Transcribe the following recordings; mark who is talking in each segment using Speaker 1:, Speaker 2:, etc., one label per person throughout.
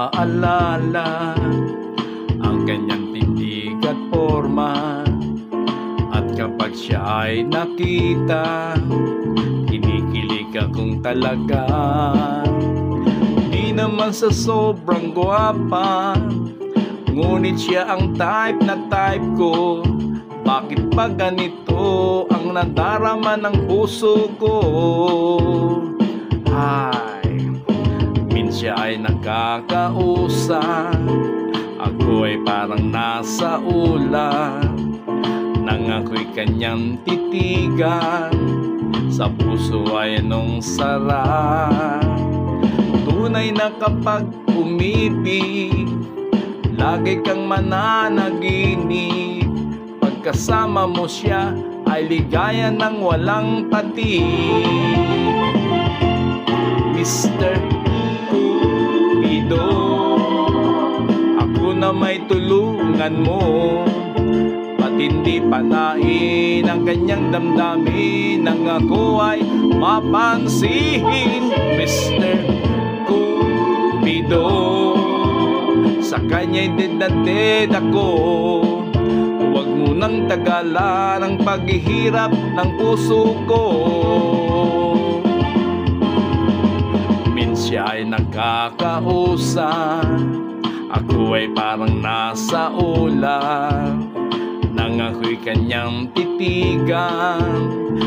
Speaker 1: naaalala ang kanyang tindig at forma. At kapag siya ay nakita, kinikilig akong talaga. Di naman sa sobrang gwapa, ngunit siya ang type na type ko. Bakit ba ganito ang nadarama ng puso ko? Siya ay nakakausap, ako ay parang nasa ulap. Nang ako'y kanyang titigan, sa puso ay anong sarap. Tunay na kapag umibig, lagi kang mananaginip. Pagkasama mo siya ay ligaya ng walang patig. Mr. Cupido, ako na may tulungan mo, ba't hindi panain ang kanyang damdamin nang ako ay mapansin? Mr. Cupido, sa kanya'y dead na dead ako. Huwag mo nang tagalan ang paghihirap ng puso ko. Siya ay nakakausap, ako ay parang nasa ulap. Nang ako'y kanyang titigan,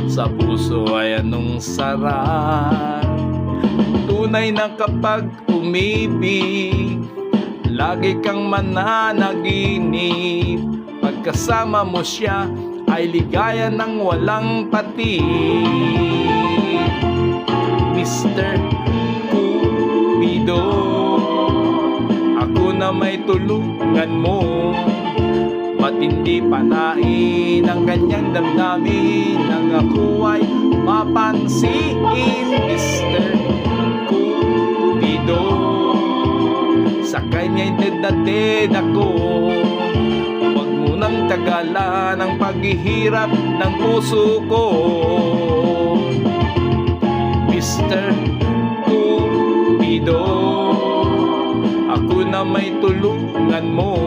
Speaker 1: sa puso ay anong sarap. Tunay na kapag umibig, lagi kang mananaginip. Pagkasama mo siya ay ligaya ng walang patig. Mr. Cupido, ako na may tulungan mo, ba't hindi panain ang kanyang damdamin nang ako ay mapansin? Mr. Cupido, sa kanya'y dead na dead ako. Huwag mo nang tagalan ang paghihirap ng puso ko. Mr. Cupido, ako na may tulungan mo,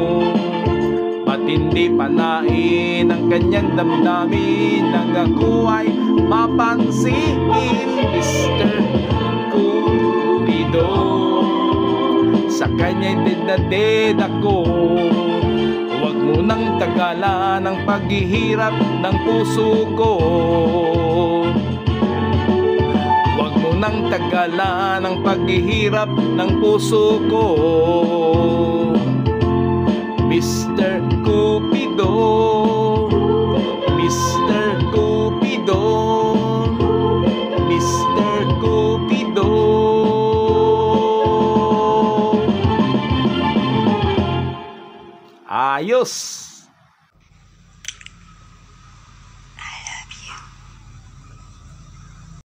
Speaker 1: ba't hindi panain ang kanyang damdamin nang ako ay mapansin? Mr. Cupido, sa kanya'y dead na dead ako. Huwag mo nang tagalan ang paghihirap ng puso ko. Nang tagalan ang paghihirap ng puso ko. Mr. Cupido, Mr. Cupido, Mr. Cupido. Ayos!